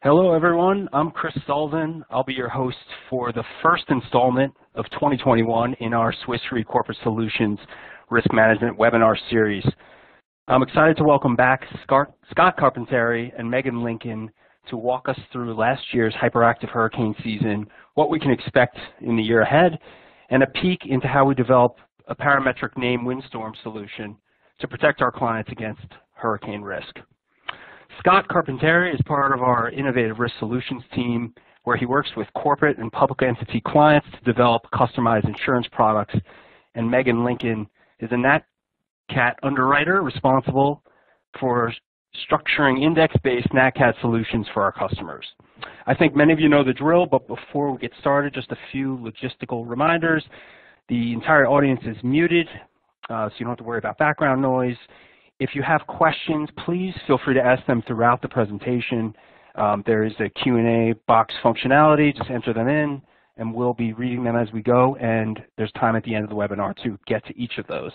Hello, everyone. I'm Chris Sullivan. I'll be your host for the first installment of 2021 in our Swiss Re Corporate Solutions Risk Management webinar series. I'm excited to welcome back Scott Carpentieri and Megan Lincoln to walk us through last year's hyperactive hurricane season, what we can expect in the year ahead, and a peek into how we develop a parametric name windstorm solution to protect our clients against hurricane risk. Scott Carpentieri is part of our Innovative Risk Solutions team, where he works with corporate and public entity clients to develop customized insurance products. And Megan Lincoln is a Nat Cat underwriter responsible for structuring index-based Nat Cat solutions for our customers. I think many of you know the drill, but before we get started, just a few logistical reminders. The entire audience is muted, so you don't have to worry about background noise. If you have questions, please feel free to ask them throughout the presentation. There is a Q&A box functionality. Just enter them in, and we'll be reading them as we go, and there's time at the end of the webinar to get to each of those.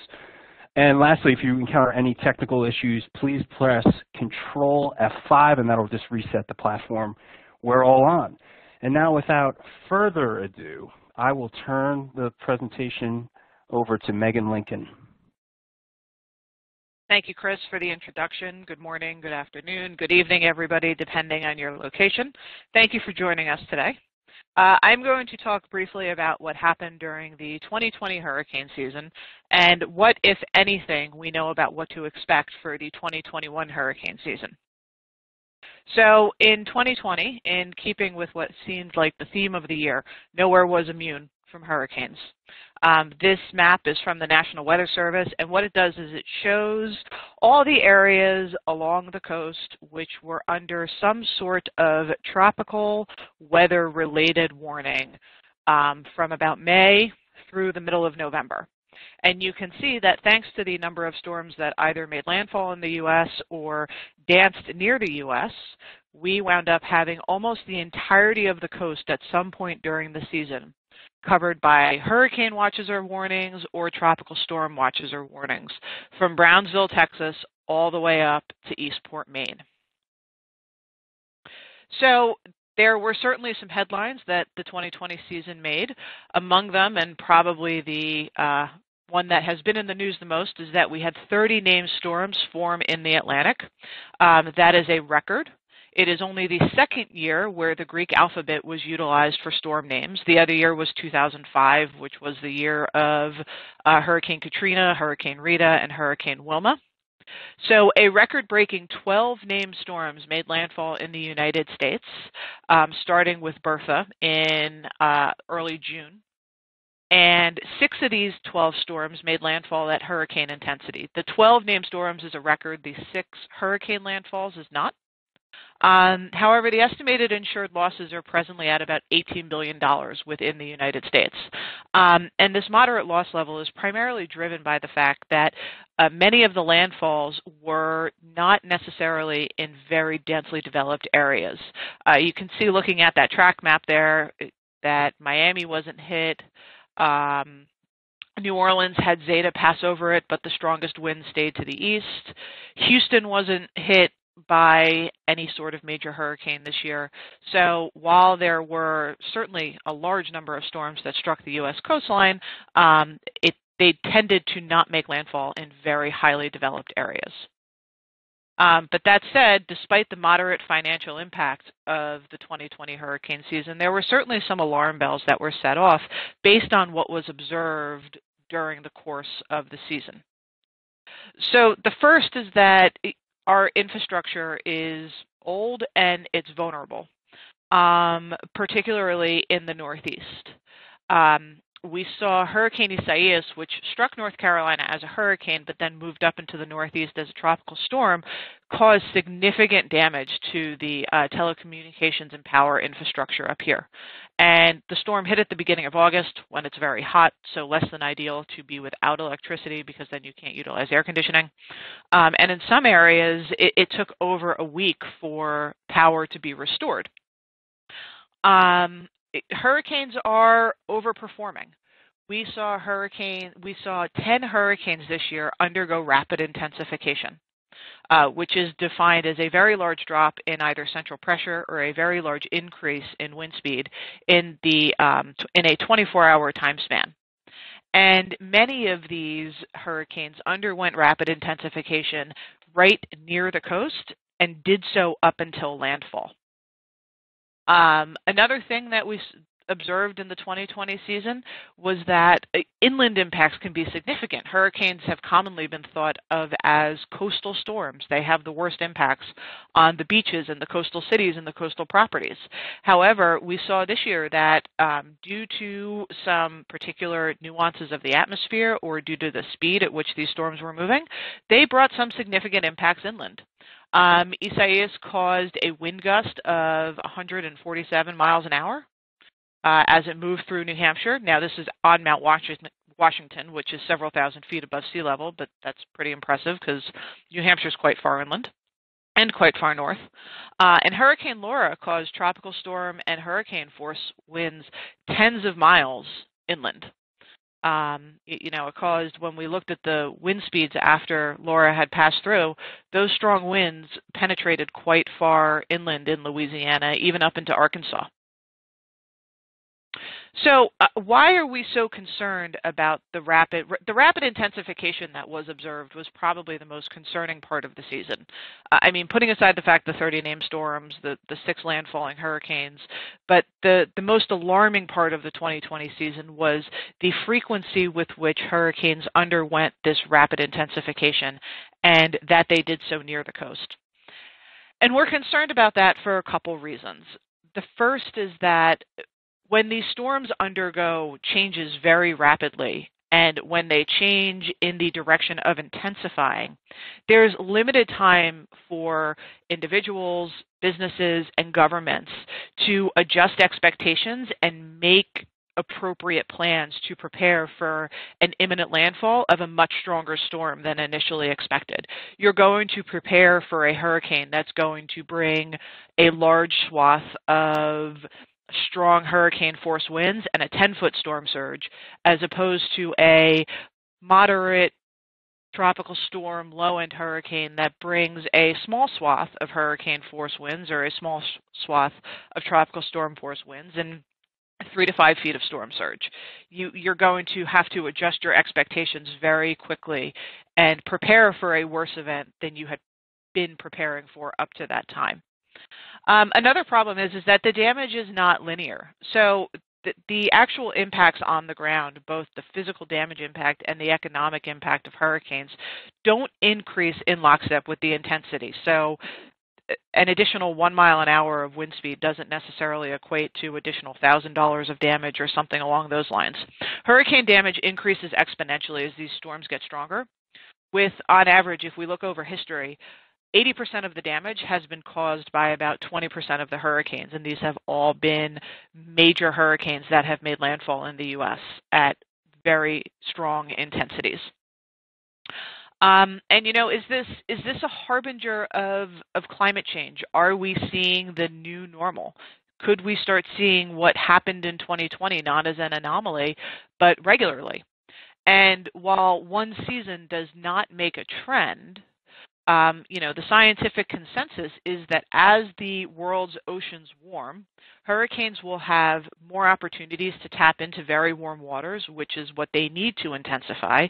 And lastly, if you encounter any technical issues, please press Control F5, and that'll just reset the platform. We're all on. And now, without further ado, I will turn the presentation over to Megan Lincoln. Thank you, Chris, for the introduction. Good morning, good afternoon, good evening, everybody, depending on your location. Thank you for joining us today. I'm going to talk briefly about what happened during the 2020 hurricane season and what, if anything, we know about what to expect for the 2021 hurricane season. So in 2020, in keeping with what seemed like the theme of the year, nowhere was immune from hurricanes. This map is from the National Weather Service, and what it does is it shows all the areas along the coast which were under some sort of tropical weather-related warning from about May through the middle of November. And you can see that thanks to the number of storms that either made landfall in the U.S. or danced near the U.S., we wound up having almost the entirety of the coast at some point during the season covered by hurricane watches or warnings or tropical storm watches or warnings, from Brownsville, Texas, all the way up to Eastport, Maine. So there were certainly some headlines that the 2020 season made. Among them, and probably the one that has been in the news the most, is that we had 30 named storms form in the Atlantic. That is a record. It is only the second year where the Greek alphabet was utilized for storm names. The other year was 2005, which was the year of Hurricane Katrina, Hurricane Rita, and Hurricane Wilma. So a record-breaking 12 named storms made landfall in the United States, starting with Bertha in early June. And 6 of these 12 storms made landfall at hurricane intensity. The 12 named storms is a record. The 6 hurricane landfalls is not. However, the estimated insured losses are presently at about $18 billion within the United States. And this moderate loss level is primarily driven by the fact that many of the landfalls were not necessarily in very densely developed areas. You can see, looking at that track map there, that Miami wasn't hit. New Orleans had Zeta pass over it, but the strongest wind stayed to the east. Houston wasn't hit by any sort of major hurricane this year. So while there were certainly a large number of storms that struck the U.S. coastline, they tended to not make landfall in very highly developed areas. But that said, despite the moderate financial impact of the 2020 hurricane season, there were certainly some alarm bells that were set off based on what was observed during the course of the season. So the first is that our infrastructure is old and it's vulnerable, particularly in the Northeast. We saw Hurricane Isaias, which struck North Carolina as a hurricane, but then moved up into the Northeast as a tropical storm, cause significant damage to the telecommunications and power infrastructure up here. And the storm hit at the beginning of August when it's very hot, so less than ideal to be without electricity because then you can't utilize air conditioning. And in some areas, it took over a week for power to be restored. Hurricanes are overperforming. We saw 10 hurricanes this year undergo rapid intensification. which is defined as a very large drop in either central pressure or a very large increase in wind speed in a 24-hour time span. And many of these hurricanes underwent rapid intensification right near the coast and did so up until landfall. Another thing that we observed in the 2020 season was that inland impacts can be significant. Hurricanes have commonly been thought of as coastal storms. They have the worst impacts on the beaches and the coastal cities and the coastal properties. However, we saw this year that due to some particular nuances of the atmosphere or due to the speed at which these storms were moving, they brought some significant impacts inland. Isaias caused a wind gust of 147 miles an hour as it moved through New Hampshire. Now, this is on Mount Washington, which is several thousand feet above sea level, but that's pretty impressive because New Hampshire is quite far inland and quite far north. And Hurricane Laura caused tropical storm and hurricane force winds tens of miles inland. It caused, when we looked at the wind speeds after Laura had passed through, those strong winds penetrated quite far inland in Louisiana, even up into Arkansas. So why are we so concerned about the rapid intensification that was observed was probably the most concerning part of the season. I mean, putting aside the fact the 30 named storms, the 6 landfalling hurricanes, but the most alarming part of the 2020 season was the frequency with which hurricanes underwent this rapid intensification and that they did so near the coast. And we're concerned about that for a couple reasons. The first is that when these storms undergo changes very rapidly, and when they change in the direction of intensifying, there's limited time for individuals, businesses, and governments to adjust expectations and make appropriate plans to prepare for an imminent landfall of a much stronger storm than initially expected. You're going to prepare for a hurricane that's going to bring a large swath of strong hurricane force winds and a 10-foot storm surge, as opposed to a moderate tropical storm low-end hurricane that brings a small swath of hurricane force winds or a small swath of tropical storm force winds and 3 to 5 feet of storm surge. You're going to have to adjust your expectations very quickly and prepare for a worse event than you had been preparing for up to that time. Another problem is that the damage is not linear. So the actual impacts on the ground, both the physical damage impact and the economic impact of hurricanes, don't increase in lockstep with the intensity. So an additional 1 mile an hour of wind speed doesn't necessarily equate to additional $1,000 of damage or something along those lines. Hurricane damage increases exponentially as these storms get stronger. With, on average, if we look over history, 80% of the damage has been caused by about 20% of the hurricanes, and these have all been major hurricanes that have made landfall in the U.S. at very strong intensities. Is this a harbinger of climate change? Are we seeing the new normal? Could we start seeing what happened in 2020, not as an anomaly, but regularly? And while one season does not make a trend, the scientific consensus is that as the world's oceans warm, hurricanes will have more opportunities to tap into very warm waters, which is what they need to intensify,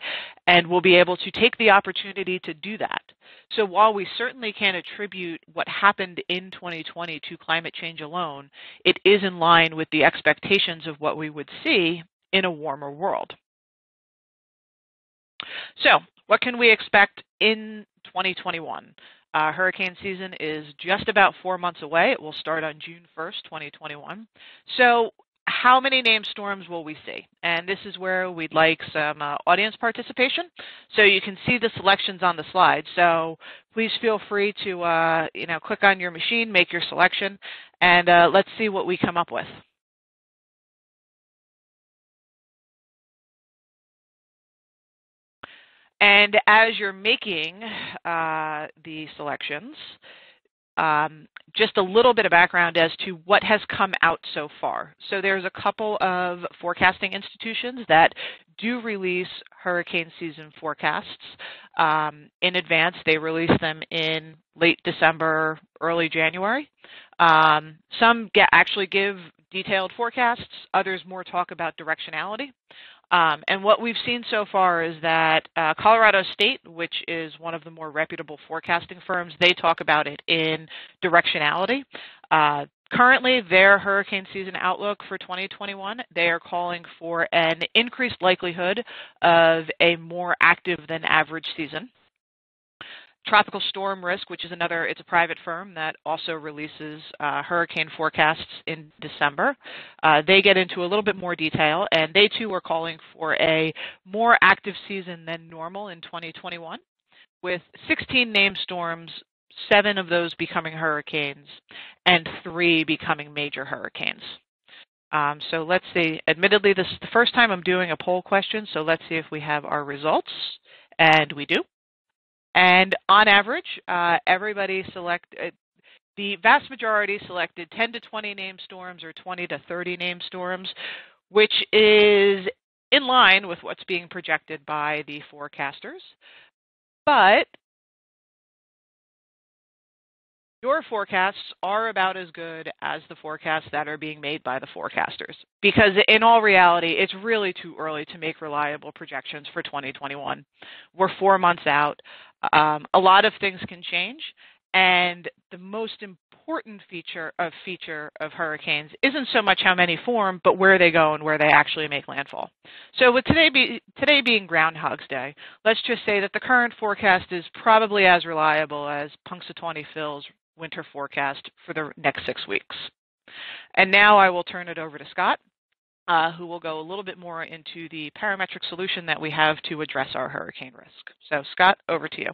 and will be able to take the opportunity to do that. So while we certainly can't attribute what happened in 2020 to climate change alone, it is in line with the expectations of what we would see in a warmer world. So what can we expect in 2021? Hurricane season is just about 4 months away. It will start on June 1st, 2021. So how many named storms will we see? And this is where we'd like some audience participation. So you can see the selections on the slide. So please feel free to click on your machine, make your selection, and let's see what we come up with. And as you're making the selections, just a little bit of background as to what has come out so far. So there's a couple of forecasting institutions that do release hurricane season forecasts in advance. They release them in late December, early January. Some actually give detailed forecasts. Others more talk about directionality. And what we've seen so far is that Colorado State, which is one of the more reputable forecasting firms, they talk about it in directionality. Currently, their hurricane season outlook for 2021, they are calling for an increased likelihood of a more active than average season. Tropical Storm Risk, which is it's a private firm that also releases hurricane forecasts in December. They get into a little bit more detail, and they too are calling for a more active season than normal in 2021, with 16 named storms, 7 of those becoming hurricanes, and 3 becoming major hurricanes. So let's see. Admittedly, this is the first time I'm doing a poll question, so let's see if we have our results, and we do. And on average, everybody the vast majority selected 10 to 20 named storms or 20 to 30 named storms, which is in line with what's being projected by the forecasters. But your forecasts are about as good as the forecasts that are being made by the forecasters, because in all reality, it's really too early to make reliable projections for 2021. We're 4 months out. A lot of things can change, and the most important feature of hurricanes isn't so much how many form, but where they go and where they actually make landfall. So with today being Groundhog's Day, let's just say that the current forecast is probably as reliable as Punxsutawney Phil's winter forecast for the next 6 weeks. And now I will turn it over to Scott, who will go a little bit more into the parametric solution that we have to address our hurricane risk. So Scott, over to you.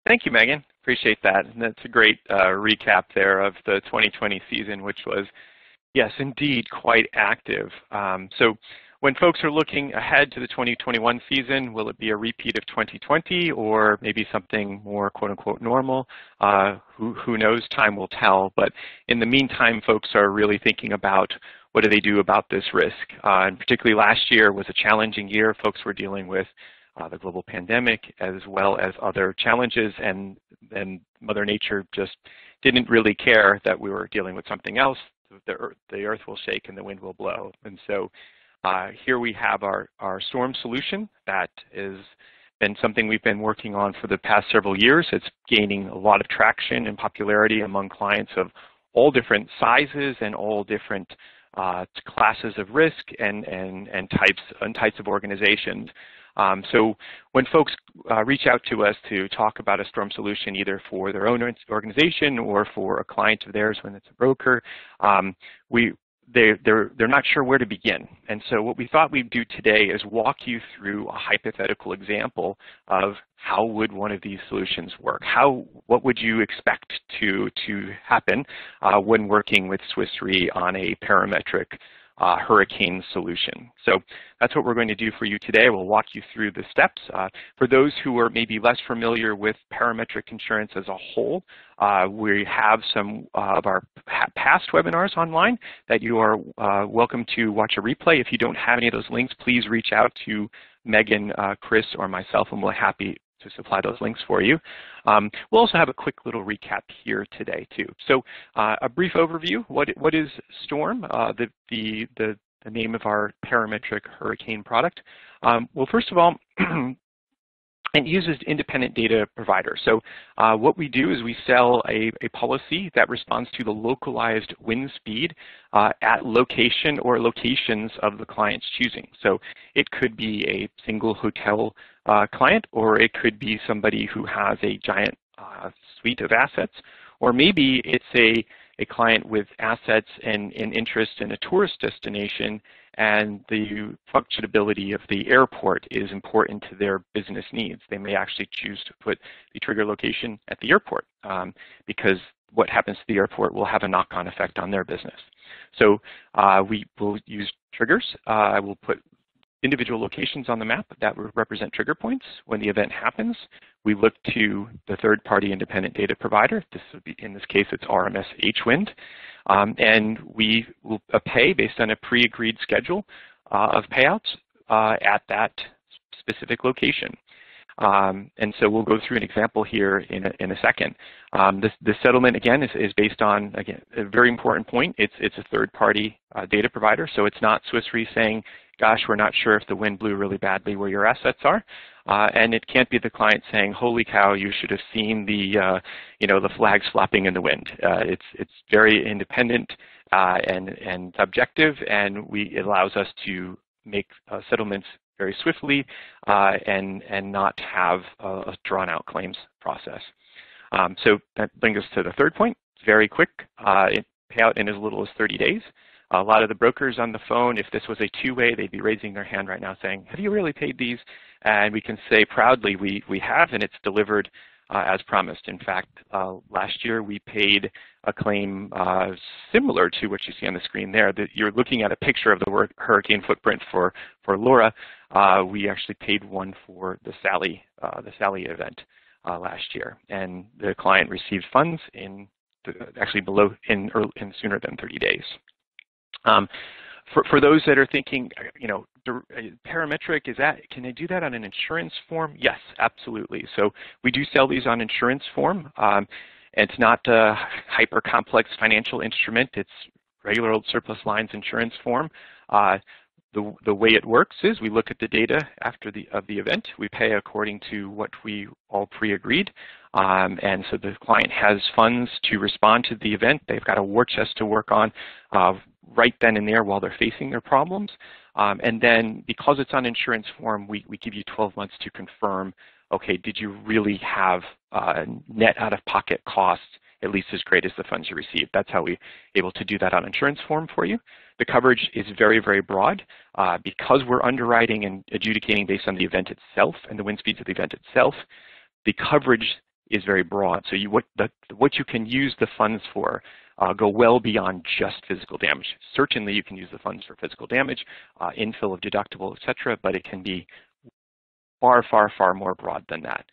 Thank you, Megan. Appreciate that. And that's a great recap there of the 2020 season, which was, yes, indeed, quite active. So when folks are looking ahead to the 2021 season, will it be a repeat of 2020 or maybe something more quote-unquote normal? Who knows? Time will tell. But in the meantime, folks are really thinking about what do they do about this risk. And particularly last year was a challenging year. Folks were dealing with the global pandemic as well as other challenges, and Mother Nature just didn't really care that we were dealing with something else. The earth will shake and the wind will blow. And so here we have our storm solution that has been something we've been working on for the past several years. It's gaining a lot of traction and popularity among clients of all different sizes and all different classes of risk and types of organizations. So when folks reach out to us to talk about a storm solution, either for their own organization or for a client of theirs when it's a broker, they're not sure where to begin. And so what we thought we'd do today is walk you through a hypothetical example of how would one of these solutions work? What would you expect to happen when working with Swiss Re on a parametric hurricane solution? So that's what we're going to do for you today. We'll walk you through the steps. For those who are maybe less familiar with parametric insurance as a whole, we have some of our past webinars online that you are welcome to watch a replay. If you don't have any of those links, please reach out to Megan, Chris, or myself, and we're happy to supply those links for you. We'll also have a quick little recap here today too. So a brief overview. What is STORM, the name of our parametric hurricane product? Well, first of all, it uses independent data provider. So what we do is we sell a policy that responds to the localized wind speed at location or locations of the client's choosing. So it could be a single hotel client, or it could be somebody who has a giant suite of assets, or maybe it's a client with assets and interest in a tourist destination, and the functionality of the airport is important to their business needs. They may actually choose to put the trigger location at the airport because what happens to the airport will have a knock-on effect on their business. So we will use triggers. We'll put individual locations on the map that represent trigger points. When the event happens, we look to the third-party independent data provider. This would be, in this case, it's RMS H-Wind. And we will pay based on a pre-agreed schedule of payouts at that specific location. And so we'll go through an example here in a second. This settlement, again, is based on, again, a very important point. It's a third-party data provider, so it's not Swiss Re saying, gosh, we're not sure if the wind blew really badly where your assets are. And it can't be the client saying, holy cow, you should have seen the, the flags flapping in the wind. It's very independent and objective, and it allows us to make settlements very swiftly and not have a drawn-out claims process. So that brings us to the third point. It's very quick. Payout in as little as 30 days. A lot of the brokers on the phone, if this was a two-way, they'd be raising their hand right now saying, have you really paid these? And we can say proudly we have, and it's delivered as promised. In fact, last year we paid a claim similar to what you see on the screen there. That you're looking at a picture of the hurricane footprint for Laura. We actually paid one for the Sally event last year, and the client received funds actually sooner than 30 days. For those that are thinking, parametric, can I do that on an insurance form? Yes, absolutely. So we do sell these on insurance form. It's not a hyper complex financial instrument. It's regular old surplus lines insurance form. The way it works is we look at the data after the event. We pay according to what we all pre-agreed. And so the client has funds to respond to the event. They've got a war chest to work on right then and there while they're facing their problems. And then because it's on insurance form, we give you 12 months to confirm, okay, did you really have net out-of-pocket costs at least as great as the funds you received? That's how we're able to do that on insurance form for you. The coverage is very, very broad. Because we're underwriting and adjudicating based on the event itself and the wind speeds of the event itself, the coverage is very broad. So what you can use the funds for go well beyond just physical damage. Certainly you can use the funds for physical damage, infill of deductible, et cetera, but it can be far, far, far more broad than that.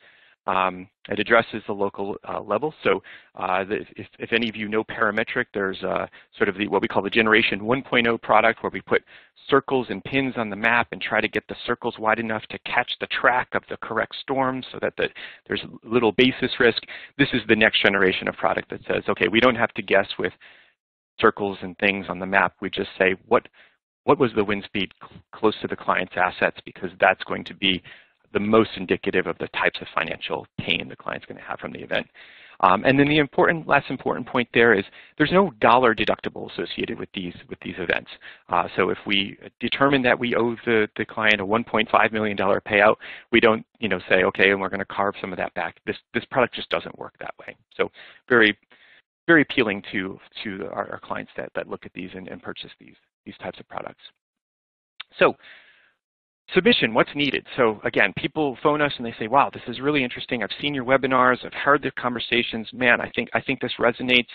It addresses the local level. So if any of you know Parametric, there's sort of what we call the Generation 1.0 product, where we put circles and pins on the map and try to get the circles wide enough to catch the track of the correct storm so that there's little basis risk. This is the next generation of product that says, okay, we don't have to guess with circles and things on the map. We just say, what was the wind speed close to the client's assets, because that's going to be the most indicative of the types of financial pain the client's going to have from the event. And then the last important point there is there's no dollar deductible associated with these events. So if we determine that we owe the client a $1.5 million payout, we don't say, okay, and we're going to carve some of that back. This product just doesn't work that way. So very, very appealing to our clients that look at these and purchase these types of products. So submission, what's needed? So again, people phone us and they say, wow, this is really interesting. I've seen your webinars. I've heard the conversations. Man, I think this resonates.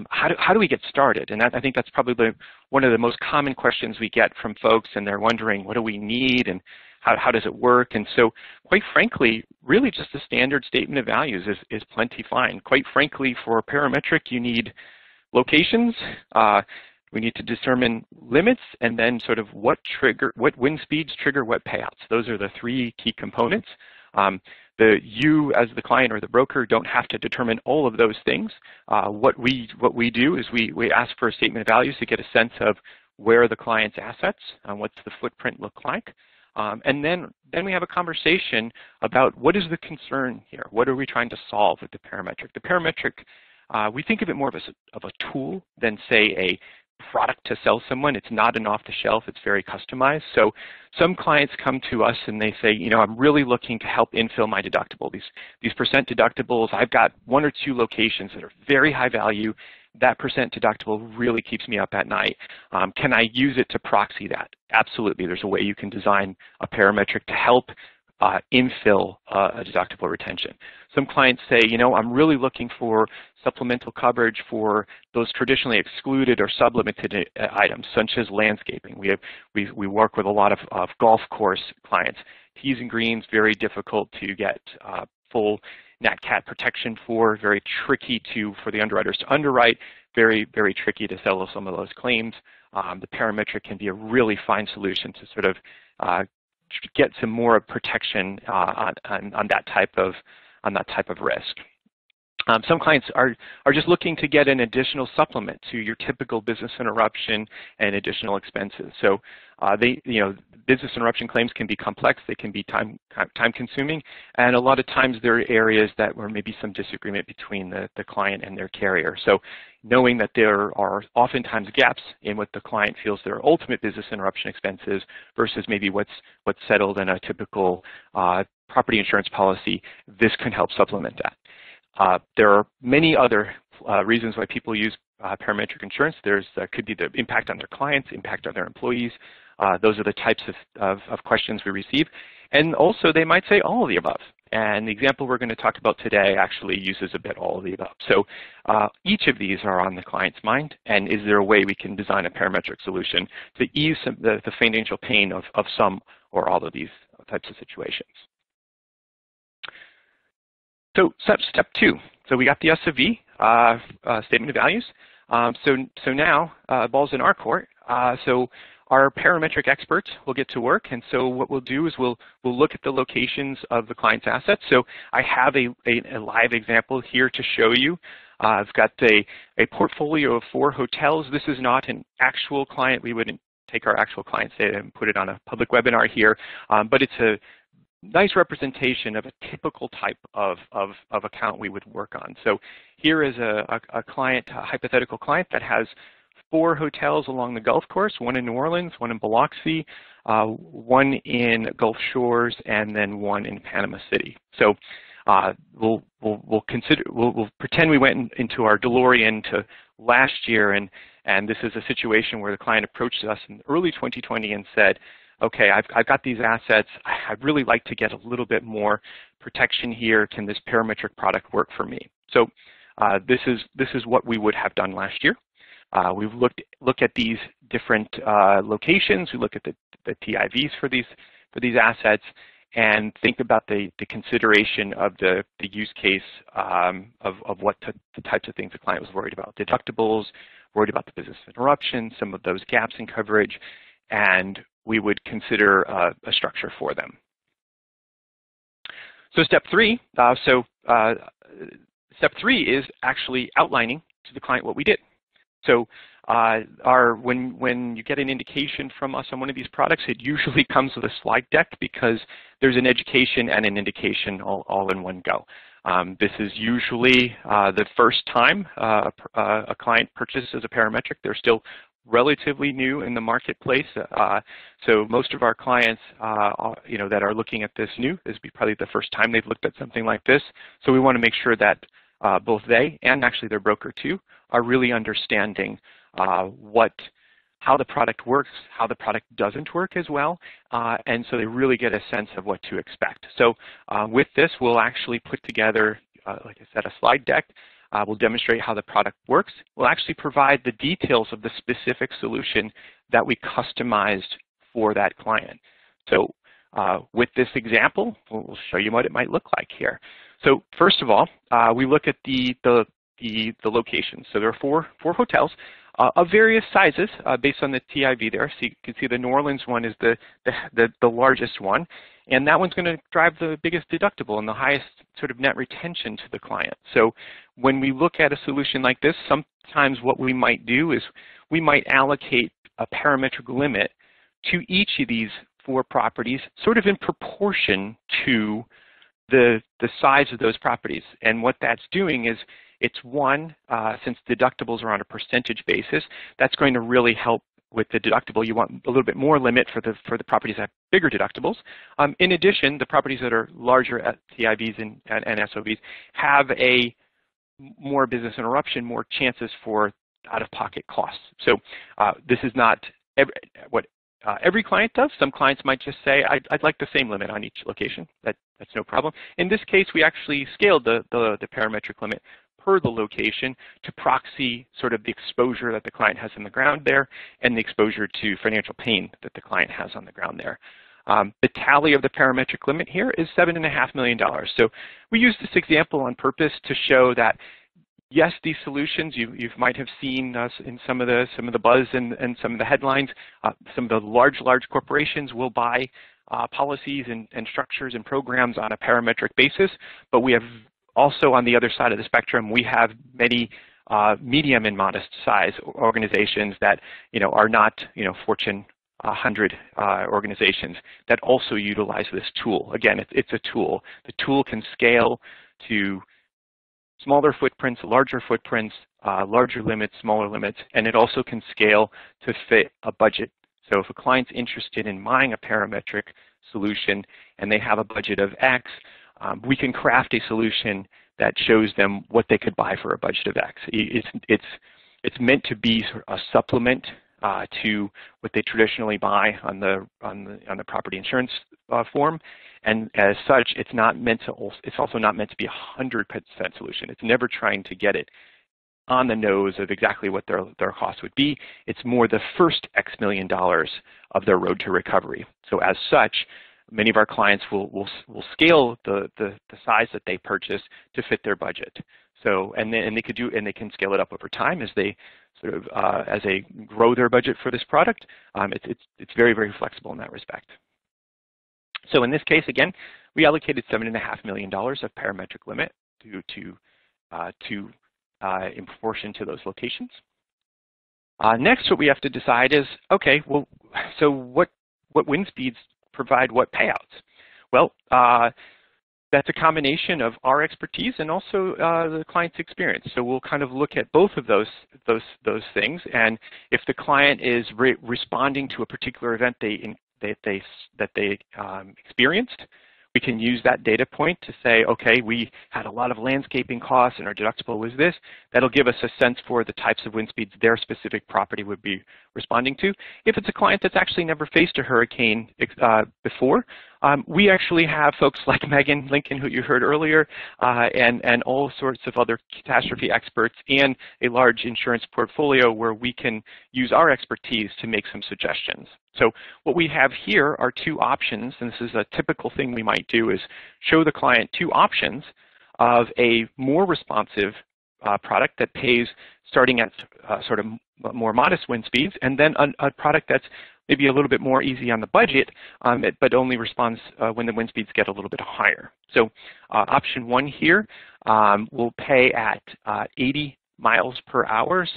How do we get started? And I think that's probably one of the most common questions we get from folks, and they're wondering, what do we need and how does it work? And so quite frankly, really just a standard statement of values is plenty fine. Quite frankly, for Parametric, you need locations. We need to determine limits, and then sort of what wind speeds trigger what payouts. Those are the three key components. You as the client or the broker don't have to determine all of those things. What we do is we ask for a statement of values to get a sense of where the client's assets, what's the footprint look like. And then we have a conversation about what is the concern here? What are we trying to solve with the Parametric? The Parametric, we think of it more of a tool than, say, a product to sell someone. It's not an off-the-shelf. It's very customized. So some clients come to us and they say, I'm really looking to help infill my deductible. These percent deductibles, I've got one or two locations that are very high value. That percent deductible really keeps me up at night. Can I use it to proxy that? Absolutely. There's a way you can design a Parametric to help infill a deductible retention. Some clients say, you know, I'm really looking for supplemental coverage for those traditionally excluded or sublimited items, such as landscaping. We work with a lot of golf course clients. Tees and greens, very difficult to get full Nat Cat protection for, very tricky for the underwriters to underwrite, very, very tricky to settle some of those claims. The parametric can be a really fine solution to sort of get some more protection on that type of risk. Some clients are just looking to get an additional supplement to your typical business interruption and additional expenses. So business interruption claims can be complex, they can be time consuming, and a lot of times there are areas where maybe some disagreement between the client and their carrier. So knowing that there are oftentimes gaps in what the client feels their ultimate business interruption expenses versus maybe what's settled in a typical property insurance policy, this can help supplement that. There are many other reasons why people use parametric insurance. Could be the impact on their clients, impact on their employees. Those are the types of questions we receive. And also they might say all of the above. And the example we're going to talk about today actually uses a bit all of the above. So each of these are on the client's mind, and is there a way we can design a parametric solution to ease the financial pain of some or all of these types of situations. So step 2. So we got the S/V, statement of values. So now ball's in our court. So our parametric experts will get to work, and so what we'll do is we'll look at the locations of the client's assets. So I have a live example here to show you. I've got a portfolio of 4 hotels. This is not an actual client. We wouldn't take our actual client's data and put it on a public webinar here, but it's a nice representation of a typical type of account we would work on. So here is a client, a hypothetical client that has 4 hotels along the Gulf Coast, one in New Orleans, one in Biloxi, one in Gulf Shores, and then one in Panama City. So we'll pretend we went into our DeLorean to last year, and this is a situation where the client approached us in early 2020 and said, okay, I've got these assets. I'd really like to get a little bit more protection here. Can this parametric product work for me? So this is what we would have done last year. We've looked at these different locations. We look at the TIVs for these assets, and think about the consideration of the use case of what the types of things the client was worried about. Deductibles, worried about the business interruption, some of those gaps in coverage, and we would consider a structure for them. So step 3, step 3 is actually outlining to the client what we did. So when you get an indication from us on one of these products, it usually comes with a slide deck because there's an education and an indication all in one go. This is usually the first time a client purchases a parametric. They're still relatively new in the marketplace. So most of our clients that are looking at this new, this will be probably the first time they've looked at something like this. So we want to make sure that both they and actually their broker too are really understanding how the product works, how the product doesn't work as well, and so they really get a sense of what to expect. So with this, we'll actually put together, like I said, a slide deck. We'll demonstrate how the product works. We'll actually provide the details of the specific solution that we customized for that client. So with this example, we'll show you what it might look like here. So first of all, we look at the locations. So there are four hotels of various sizes based on the TIV there. So you can see the New Orleans one is the largest one, and that one's going to drive the biggest deductible and the highest sort of net retention to the client. So when we look at a solution like this, sometimes what we might do is we might allocate a parametric limit to each of these 4 properties sort of in proportion to the size of those properties. And what that's doing is it's one, since deductibles are on a percentage basis, that's going to really help with the deductible. You want a little bit more limit for the properties that have bigger deductibles. In addition, the properties that are larger at TIVs and SOVs have a more business interruption, more chances for out-of-pocket costs. So this is not what every client does. Some clients might just say, I'd like the same limit on each location. That's no problem. In this case, we actually scaled the parametric limit per the location to proxy sort of the exposure that the client has on the ground there and the exposure to financial pain that the client has on the ground there. The tally of the parametric limit here is $7.5 million. So we used this example on purpose to show that yes, these solutions, you might have seen in some of the buzz and some of the headlines. Some of the large corporations will buy policies and structures and programs on a parametric basis, but we have also on the other side of the spectrum, we have many medium and modest size organizations that are not Fortune 100 organizations that also utilize this tool. Again, it's a tool. The tool can scale to smaller footprints, larger footprints, larger limits, smaller limits, and it also can scale to fit a budget. So if a client's interested in buying a parametric solution and they have a budget of X, we can craft a solution that shows them what they could buy for a budget of X. It's meant to be a supplement to what they traditionally buy on the property insurance form, and as such, it's also not meant to be a 100% solution. It's never trying to get it on the nose of exactly what their cost would be. It's more the first X million dollars of their road to recovery. So as such, many of our clients will scale the size that they purchase to fit their budget. So and they can scale it up over time as they sort of as they grow their budget for this product. It's very, very flexible in that respect. So in this case, again, we allocated $7.5 million of parametric limit in proportion to those locations. Next, what we have to decide is, okay, well, so what wind speeds provide what payouts? Well, that's a combination of our expertise and also the client's experience. So we'll kind of look at both of those things, and if the client is responding to a particular event that they experienced, we can use that data point to say, okay, we had a lot of landscaping costs and our deductible was this. That'll give us a sense for the types of wind speeds their specific property would be responding to. If it's a client that's actually never faced a hurricane before, we actually have folks like Megan Lincoln, who you heard earlier, and all sorts of other catastrophe experts and a large insurance portfolio where we can use our expertise to make some suggestions. So what we have here are two options, and this is a typical thing we might do, is show the client two options of a more responsive product that pays starting at sort of more modest wind speeds, and then a product that's maybe a little bit more easy on the budget, but only responds when the wind speeds get a little bit higher. So option one here will pay at 80 miles per hour,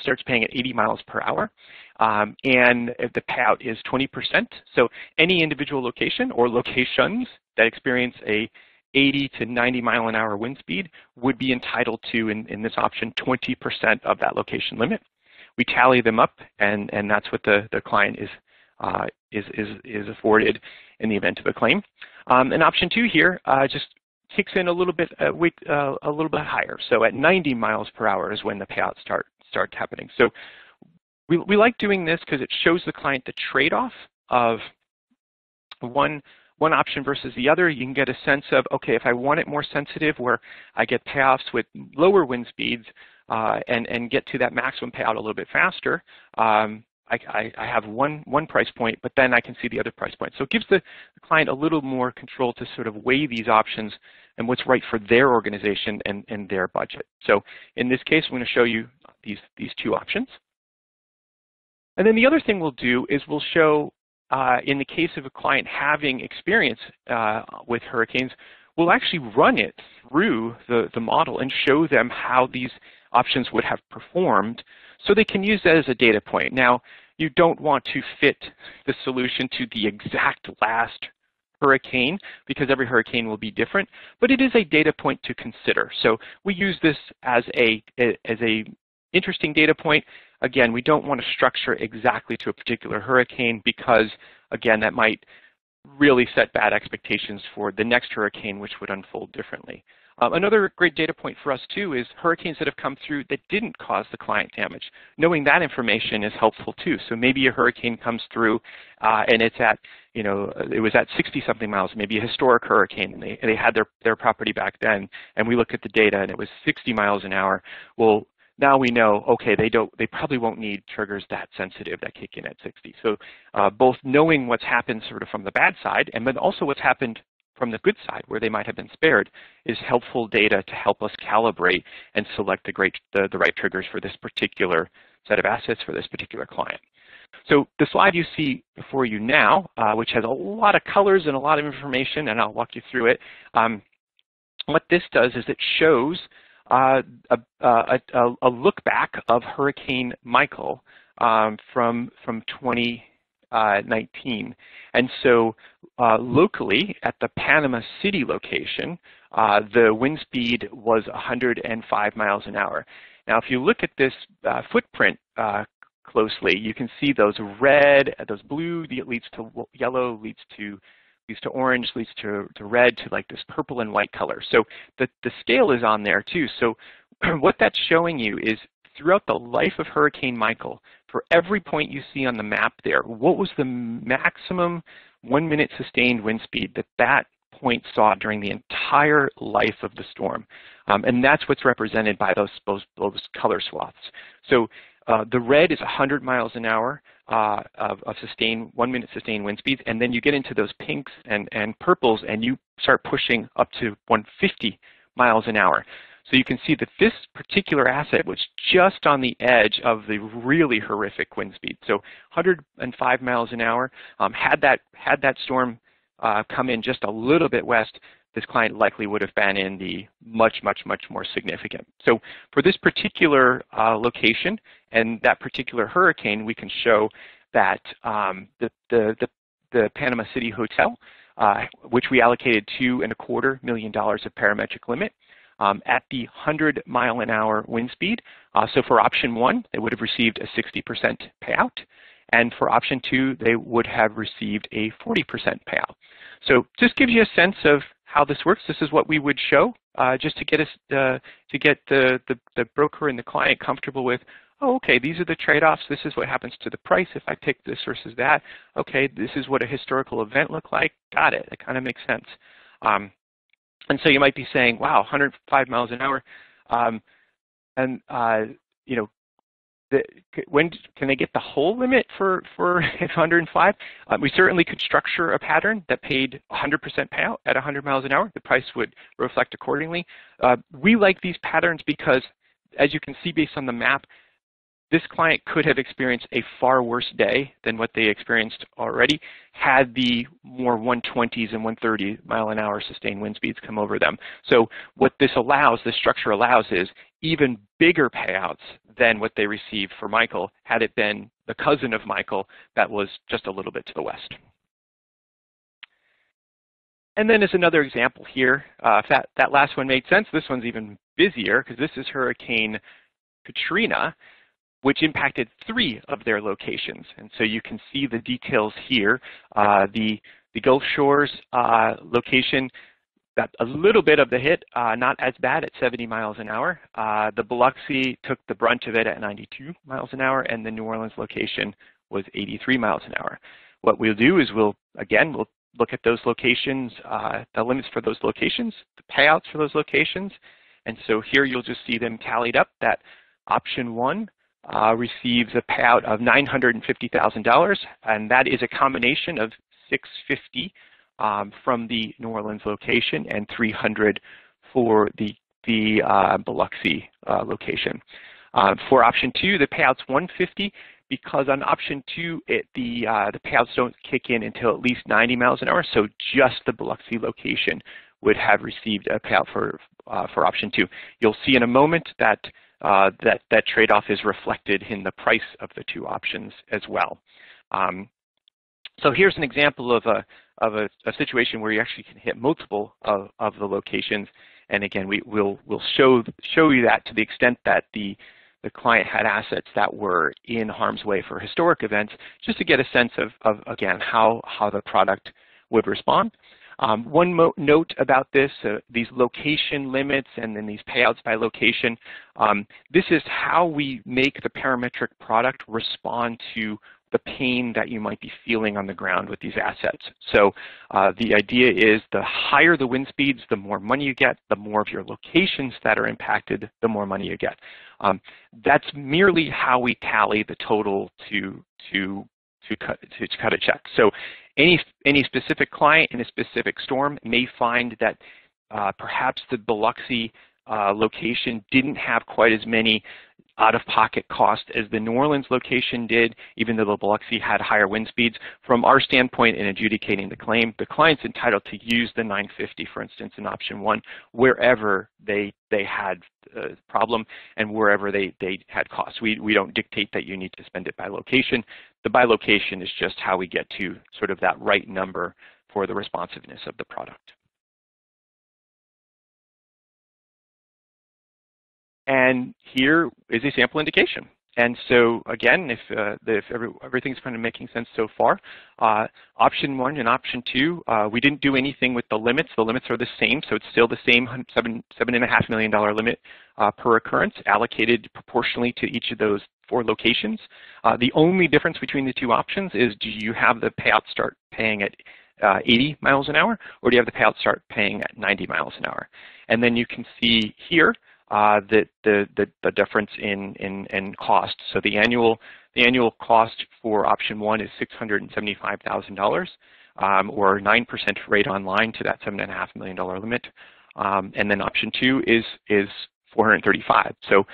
starts paying at 80 miles per hour, and the payout is 20%. So any individual location or locations that experience a 80 to 90 mile an hour wind speed would be entitled to, in this option, 20% of that location limit. We tally them up, and that's what the client is afforded in the event of a claim. And option two here just kicks in a little bit higher. So at 90 miles per hour is when the payouts start happening. So we like doing this because it shows the client the trade-off of one option versus the other. You can get a sense of, okay, if I want it more sensitive where I get payoffs with lower wind speeds and get to that maximum payout a little bit faster, I have one price point, but then I can see the other price point. So it gives the client a little more control to sort of weigh these options and what's right for their organization and their budget. So in this case, I'm going to show you these two options. And then the other thing we'll do is we'll show, in the case of a client having experience with hurricanes, we'll actually run it through the model and show them how these options would have performed so they can use that as a data point. Now, you don't want to fit the solution to the exact last hurricane because every hurricane will be different, but it is a data point to consider. So we use this as a interesting data point. Again, we don't want to structure exactly to a particular hurricane because, again, that might really set bad expectations for the next hurricane, which would unfold differently. Another great data point for us too is hurricanes that have come through that didn't cause the client damage. Knowing that information is helpful too. So maybe a hurricane comes through and it's at, it was at 60-something miles, maybe a historic hurricane, and they had their property back then, and we looked at the data and it was 60 miles an hour. Well, now we know, okay, they probably won't need triggers that sensitive that kick in at 60. So both knowing what's happened sort of from the bad side and then also what's happened from the good side where they might have been spared is helpful data to help us calibrate and select the right triggers for this particular set of assets for this particular client. So the slide you see before you now, which has a lot of colors and a lot of information, and I'll walk you through it, what this does is it shows a look back of Hurricane Michael from 2019. And so locally at the Panama City location, the wind speed was 105 miles an hour. Now, if you look at this footprint closely, you can see those red, those blue leads to yellow, leads to orange, leads to red, to like this purple and white color. So the scale is on there too. So what that's showing you is throughout the life of Hurricane Michael, for every point you see on the map there, what was the maximum 1-minute sustained wind speed that point saw during the entire life of the storm? And that's what's represented by those color swaths. So the red is 100 miles an hour of sustained 1-minute sustained wind speeds, and then you get into those pinks and purples, and you start pushing up to 150 miles an hour. So you can see that this particular asset was just on the edge of the really horrific wind speed. So 105 miles an hour. Had that storm come in just a little bit west, this client likely would have been in the much more significant. So for this particular location and that particular hurricane, we can show that the Panama City Hotel, which we allocated $2.25 million of parametric limit, at the 100-mile-an-hour wind speed. So for option 1, they would have received a 60% payout. And for option 2, they would have received a 40% payout. So just gives you a sense of how this works. This is what we would show just to get us the broker and the client comfortable with, oh, okay, these are the trade-offs. This is what happens to the price if I pick this versus that. Okay, this is what a historical event looked like. Got it. That kind of makes sense. And so you might be saying, wow, 105 miles an hour, when can they get the whole limit for 105? We certainly could structure a pattern that paid 100% payout at 100 miles an hour. The price would reflect accordingly. We like these patterns because, as you can see based on the map, this client could have experienced a far worse day than what they experienced already had the more 120s and 130 mile an hour sustained wind speeds come over them. So what this structure allows is even bigger payouts than what they received for Michael had it been the cousin of Michael that was just a little bit to the west. And then as another example here, if that last one made sense, this one's even busier because this is Hurricane Katrina, which impacted 3 of their locations. And so you can see the details here. The Gulf Shores location got a little bit of the hit, not as bad at 70 miles an hour. The Biloxi took the brunt of it at 92 miles an hour, and the New Orleans location was 83 miles an hour. What we'll do is we'll look at those locations, the limits for those locations, the payouts for those locations. And so here you'll just see them tallied up. That option 1 receives a payout of $950,000, and that is a combination of $650 from the New Orleans location and $300 for the Biloxi location. For option 2, the payout's $150 because on option 2, the payouts don't kick in until at least 90 miles an hour. So just the Biloxi location would have received a payout for option 2. You'll see in a moment that that trade-off is reflected in the price of the 2 options as well. So here's an example of a situation where you actually can hit multiple of the locations. And again, we'll show you that to the extent that the client had assets that were in harm's way for historic events, just to get a sense of again, how the product would respond. One note about this, these location limits and then these payouts by location, this is how we make the parametric product respond to the pain that you might be feeling on the ground with these assets. So the idea is the higher the wind speeds, the more money you get, the more of your locations that are impacted, the more money you get. That's merely how we tally the total to cut a check. So any specific client in a specific storm may find that perhaps the Biloxi location didn't have quite as many out-of-pocket costs as the New Orleans location did, even though the Biloxi had higher wind speeds. From our standpoint in adjudicating the claim, the client's entitled to use the $950, for instance, in option 1, wherever they had a problem and wherever they had costs. We don't dictate that you need to spend it by location. The by location is just how we get to sort of that right number for the responsiveness of the product. And here is a sample indication. And so again, if everything's kind of making sense so far, option 1 and option 2, we didn't do anything with the limits. The limits are the same, so it's still the same $7.5 million limit per occurrence, allocated proportionally to each of those 4 locations. The only difference between the 2 options is, do you have the payout start paying at 80 miles an hour, or do you have the payout start paying at 90 miles an hour? And then you can see here the difference in cost. So the annual cost for option 1 is $675,000, or 9% rate online to that $7.5 million limit, and then option 2 is $435,000. So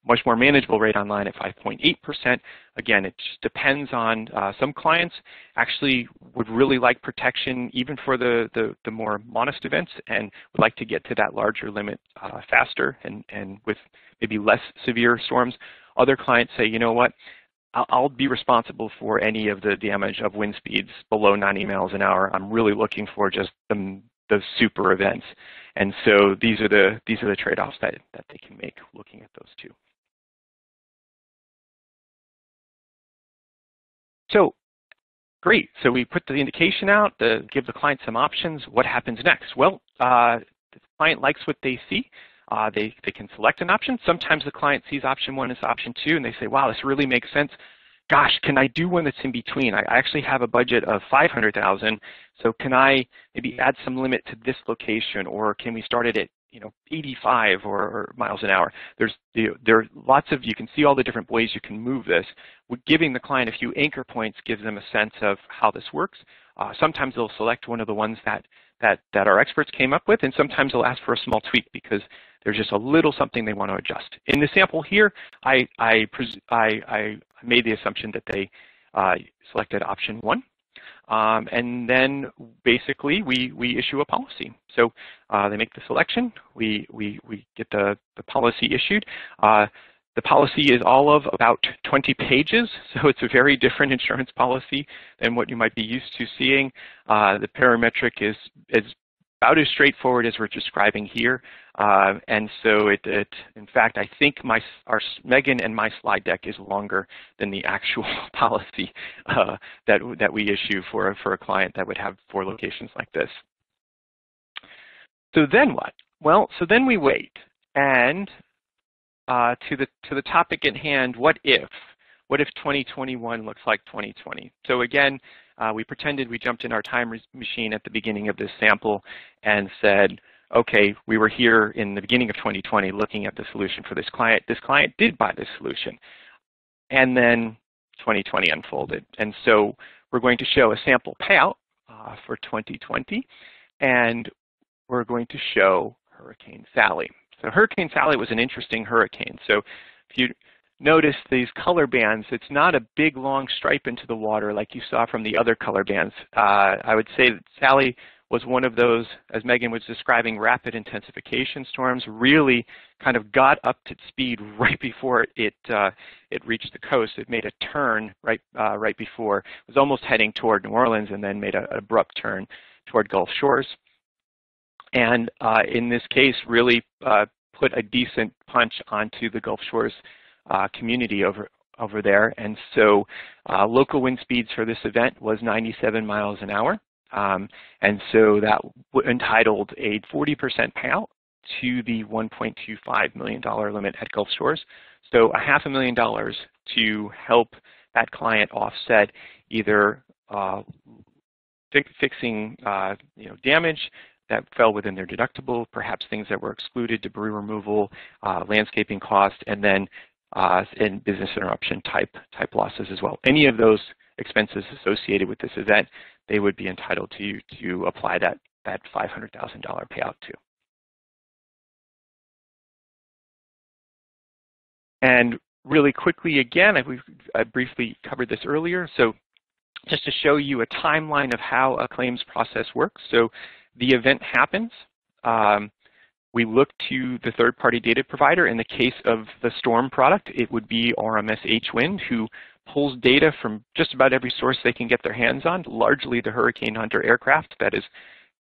much more manageable rate online at 5.8%. Again, it just depends on some clients actually would really like protection even for the more modest events and would like to get to that larger limit faster and with maybe less severe storms. Other clients say, you know what, I'll be responsible for any of the damage of wind speeds below 90 miles an hour. I'm really looking for just the super events. And so these are the trade-offs that they can make looking at those 2. So great. So we put the indication out to give the client some options. What happens next? Well, the client likes what they see. They can select an option. Sometimes the client sees option 1 as option 2, and they say, wow, this really makes sense. Gosh, can I do one that's in between? I actually have a budget of $500,000, so can I maybe add some limit to this location, or can we start it at 85 or miles an hour? There are lots of, you can see all the different ways you can move this. Giving the client a few anchor points gives them a sense of how this works. Sometimes they'll select one of the ones that our experts came up with, and sometimes they'll ask for a small tweak because there's just a little something they want to adjust. In the sample here, I made the assumption that they selected option 1. And then basically we issue a policy. So they make the selection, we get the policy issued. The policy is all of about 20 pages, so it's a very different insurance policy than what you might be used to seeing. The parametric is about as straightforward as we're describing here. And so in fact, I think Megan and my slide deck is longer than the actual policy that we issue for a client that would have 4 locations like this. So then what? Well, so then we wait, and to the topic at hand, what if? What if 2021 looks like 2020? So again, we pretended we jumped in our time machine at the beginning of this sample and said, okay, we were here in the beginning of 2020 looking at the solution for this client. This client did buy this solution. And then 2020 unfolded. And so we're going to show a sample payout for 2020, and we're going to show Hurricane Sally. So Hurricane Sally was an interesting hurricane. So if you notice these color bands, it's not a big long stripe into the water like you saw from the other color bands. I would say that Sally was one of those, as Megan was describing, rapid intensification storms, really kind of got up to speed right before it reached the coast. It made a turn right before. It was almost heading toward New Orleans and then made an abrupt turn toward Gulf shores. And in this case, really put a decent punch onto the Gulf Shores community over there. And so local wind speeds for this event was 97 miles an hour. And so that entitled a 40% payout to the $1.25 million limit at Gulf Shores. So $500,000 to help that client offset either fixing damage that fell within their deductible, perhaps things that were excluded, debris removal, landscaping costs, and then and business interruption type losses as well. Any of those expenses associated with this event, they would be entitled to apply that $500,000 payout to. And really quickly, again, I briefly covered this earlier. So just to show you a timeline of how a claims process works. So the event happens. We look to the third-party data provider. In the case of the storm product, it would be RMS H-Wind, who pulls data from just about every source they can get their hands on, largely the Hurricane Hunter aircraft that is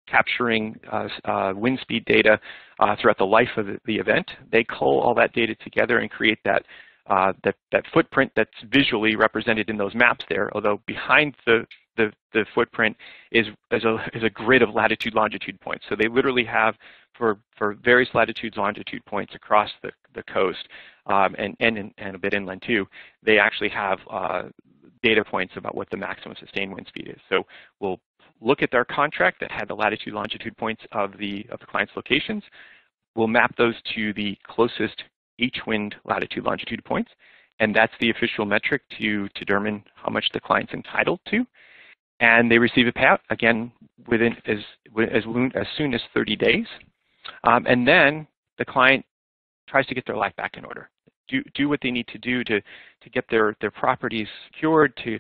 capturing wind speed data throughout the life of the event. They cull all that data together and create that footprint that's visually represented in those maps there, although behind the footprint is a grid of latitude longitude points. So they literally have for various latitudes longitude points across the coast and a bit inland too, they actually have data points about what the maximum sustained wind speed is. So we'll look at their contract that had the latitude longitude points of the client's locations. We'll map those to the closest H-wind latitude longitude points, and that's the official metric to determine how much the client's entitled to. And they receive a payout, again, within as soon as 30 days. And then the client tries to get their life back in order, do what they need to do to get their properties secured, to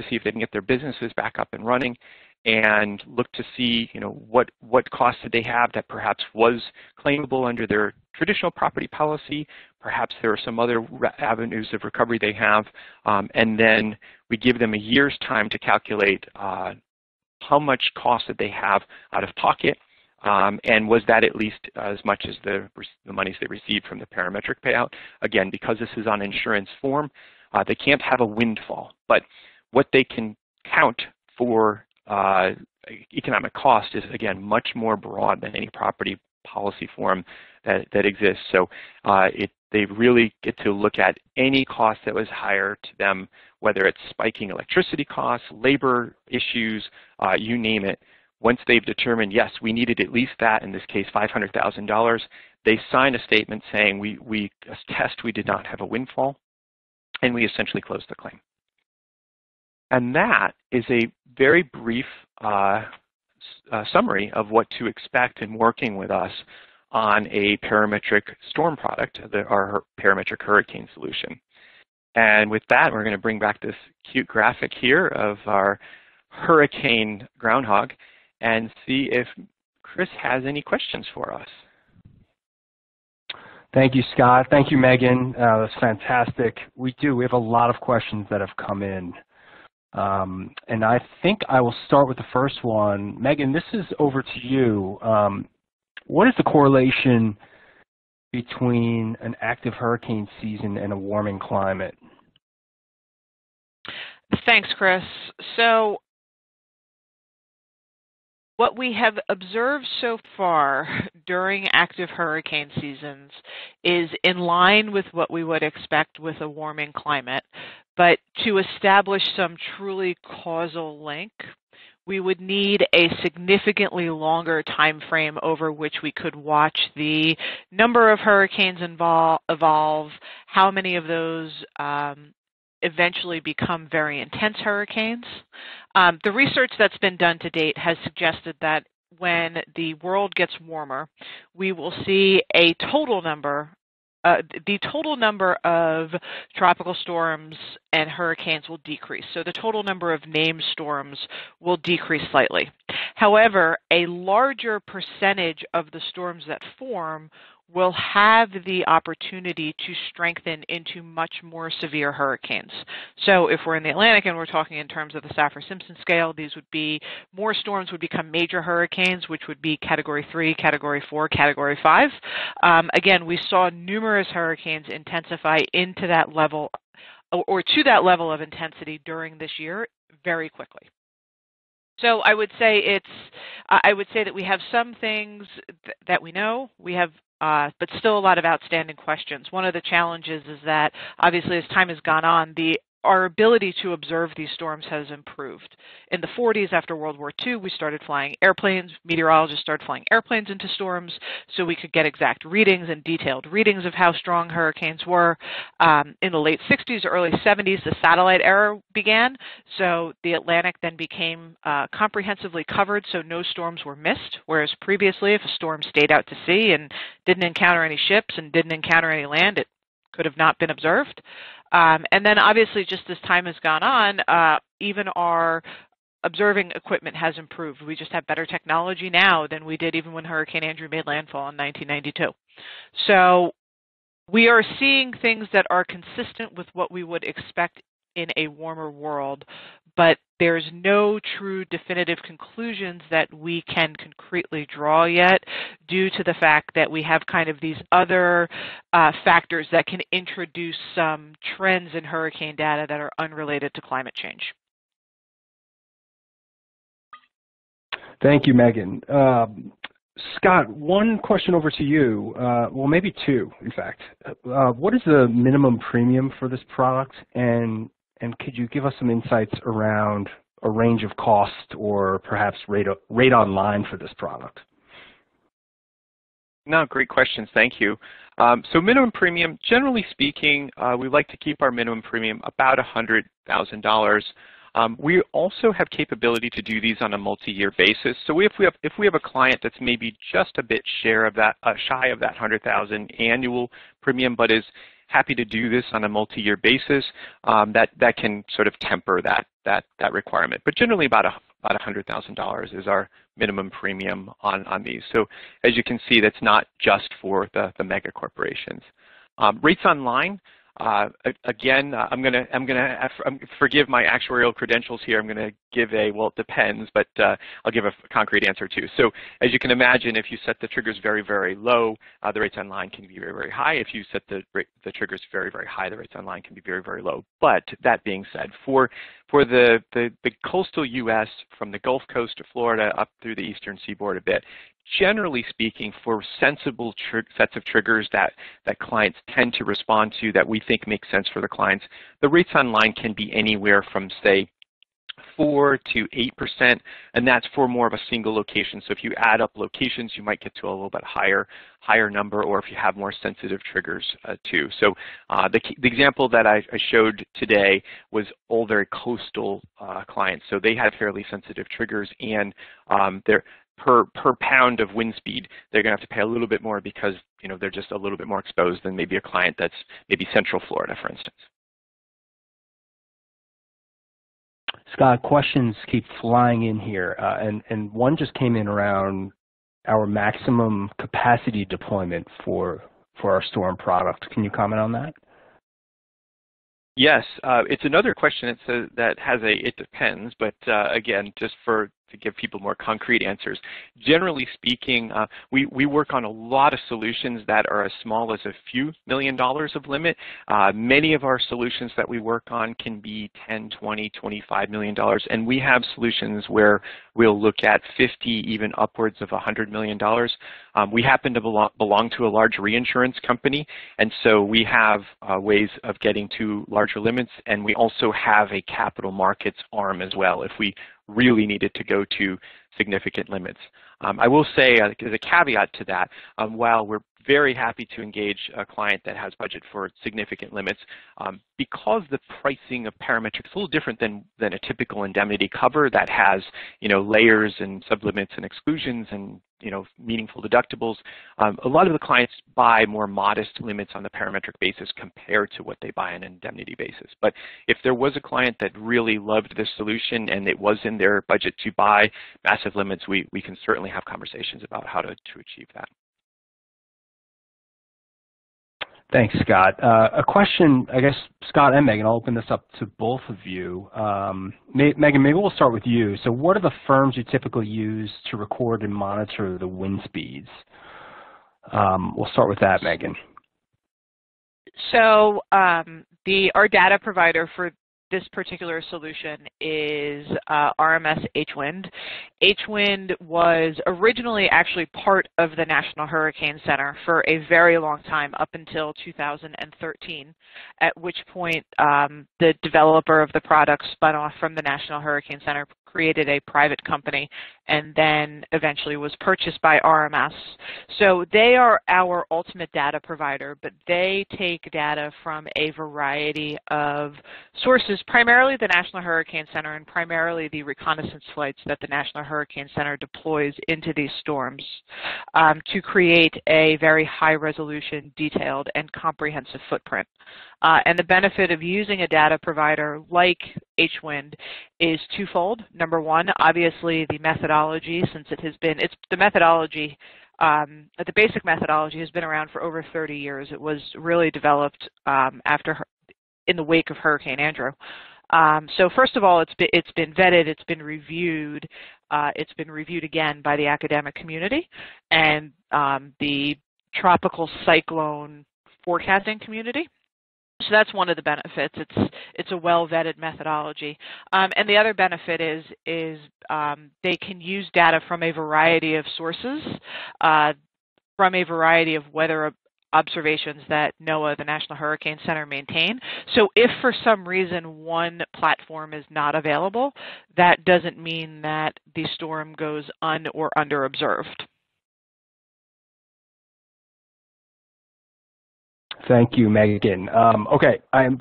see if they can get their businesses back up and running, and look to see, what costs did they have that perhaps was claimable under their traditional property policy. Perhaps there are some other avenues of recovery they have, and then we give them a year's time to calculate how much cost that they have out of pocket, and was that at least as much as the monies they received from the parametric payout. Again, because this is on insurance form, they can't have a windfall, but what they can count for economic cost is, again, much more broad than any property policy form that exists. So they really get to look at any cost that was higher to them, whether it's spiking electricity costs, labor issues, you name it. Once they've determined, yes, we needed at least that, in this case $500,000, they sign a statement saying we attest we did not have a windfall, and we essentially close the claim. And that is a very brief summary of what to expect in working with us on a parametric storm product, our parametric hurricane solution. And with that, we're going to bring back this cute graphic here of our hurricane Groundhog and see if Chris has any questions for us. Thank you, Scott. Thank you, Megan. That's fantastic. We have a lot of questions that have come in. And I think I will start with the first one. Megan, this is over to you. What is the correlation between an active hurricane season and a warming climate? Thanks, Chris. So what we have observed so far during active hurricane seasons is in line with what we would expect with a warming climate. But to establish some truly causal link, we would need a significantly longer time frame over which we could watch the number of hurricanes evolve, how many of those eventually become very intense hurricanes. The research that's been done to date has suggested that when the world gets warmer, we will see a total number the total number of tropical storms and hurricanes will decrease. So the total number of named storms will decrease slightly. However, a larger percentage of the storms that form will have the opportunity to strengthen into much more severe hurricanes. So if we're in the Atlantic and we're talking in terms of the Saffir-Simpson scale, these would be, more storms would become major hurricanes, which would be Category 3, Category 4, Category 5. Again, we saw numerous hurricanes intensify into that level, or to that level of intensity during this year very quickly. So I would say that we have some things that we know. We have, but still a lot of outstanding questions. One of the challenges is that obviously as time has gone on, our ability to observe these storms has improved. In the 40s, after World War II, we started flying airplanes. Meteorologists started flying airplanes into storms so we could get exact readings and detailed readings of how strong hurricanes were. In the late 60s, early 70s, the satellite era began, so the Atlantic then became comprehensively covered, so no storms were missed, whereas previously, if a storm stayed out to sea and didn't encounter any ships and didn't encounter any land, it could have not been observed. And then obviously just as time has gone on, even our observing equipment has improved. We just have better technology now than we did even when Hurricane Andrew made landfall in 1992. So we are seeing things that are consistent with what we would expect in a warmer world, but there's no true definitive conclusions that we can concretely draw yet due to the fact that we have kind of these other factors that can introduce some trends in hurricane data that are unrelated to climate change. Thank you, Megan. Scott, one question over to you. Well, maybe two, in fact. What is the minimum premium for this product, and could you give us some insights around a range of cost or perhaps rate online for this product? No, great questions. Thank you. So minimum premium, generally speaking, we like to keep our minimum premium about $100,000. We also have capability to do these on a multi-year basis. So if we have a client that's maybe just a bit shy of that $100,000 annual premium, but is happy to do this on a multi-year basis, that can sort of temper that requirement. But generally about $100,000 is our minimum premium on these. So as you can see, that's not just for the mega corporations. Rates online. Again, I'm gonna forgive my actuarial credentials here. I'm gonna give well, it depends, but I'll give a concrete answer too. So as you can imagine, if you set the triggers very, very low, the rates online can be very, very high. If you set the triggers very, very high, the rates online can be very, very low. But that being said, for the coastal U.S., from the Gulf Coast to Florida up through the eastern seaboard a bit, generally speaking, for sensible sets of triggers that clients tend to respond to that we think make sense for the clients, the rates online can be anywhere from, say, 4 to 8%, and that's for more of a single location. So if you add up locations, you might get to a little bit higher number, or if you have more sensitive triggers too. So the example that I showed today was all very coastal clients. So they have fairly sensitive triggers, and they're per pound of wind speed, they're going to have to pay a little bit more because they're just a little bit more exposed than maybe a client that's maybe Central Florida, for instance. Scott, questions keep flying in here, and one just came in around our maximum capacity deployment for our storm product. Can you comment on that? Yes, it's another question that has it depends, but again, just to give people more concrete answers. Generally speaking, we work on a lot of solutions that are as small as a few $1 million of limit. Many of our solutions that we work on can be $10, $20, $25 million, and we have solutions where we'll look at 50, even upwards of $100 million. We happen to belong to a large reinsurance company, and so we have ways of getting to larger limits, and we also have a capital markets arm as well if we really needed to go to significant limits. I will say, as a caveat to that, while we're very happy to engage a client that has budget for significant limits, because the pricing of Parametric is a little different than a typical indemnity cover that has layers and sublimits and exclusions and meaningful deductibles. A lot of the clients buy more modest limits on the parametric basis compared to what they buy on an indemnity basis. But if there was a client that really loved this solution and it was in their budget to buy massive limits, we can certainly have conversations about how to achieve that. Thanks, Scott. A question, I guess, Scott and Megan, I'll open this up to both of you. Megan, maybe we'll start with you. So what are the firms you typically use to record and monitor the wind speeds? We'll start with that, Megan. So our data provider for this particular solution is RMS H-Wind. H-Wind was originally actually part of the National Hurricane Center for a very long time, up until 2013, at which point the developer of the product spun off from the National Hurricane Center, created a private company, and then eventually was purchased by RMS. So they are our ultimate data provider, but they take data from a variety of sources, primarily the National Hurricane Center and primarily the reconnaissance flights that the National Hurricane Center deploys into these storms to create a very high-resolution, detailed, and comprehensive footprint. And the benefit of using a data provider like H-Wind is twofold. Number one, obviously the methodology, since it has been, the methodology, the basic methodology has been around for over 30 years. It was really developed in the wake of Hurricane Andrew. So first of all, it's been vetted, it's been reviewed again by the academic community and the tropical cyclone forecasting community. So that's one of the benefits. It's a well-vetted methodology, and the other benefit is they can use data from a variety of sources, from a variety of weather observations that NOAA, the National Hurricane Center, maintain. So if for some reason one platform is not available, that doesn't mean that the storm goes or under observed. Thank you, Megan. Okay,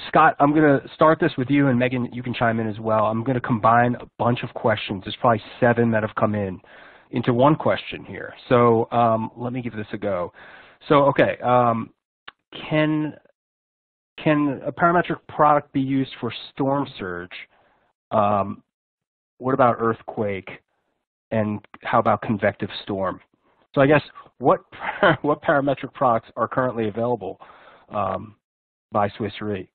Scott, I'm going to start this with you, and Megan, you can chime in as well. I'm going to combine a bunch of questions. There's probably 7 that have come in into one question here. So let me give this a go. So, okay, can a parametric product be used for storm surge? What about earthquake? And how about convective storm? So I guess what parametric products are currently available by Swiss Re?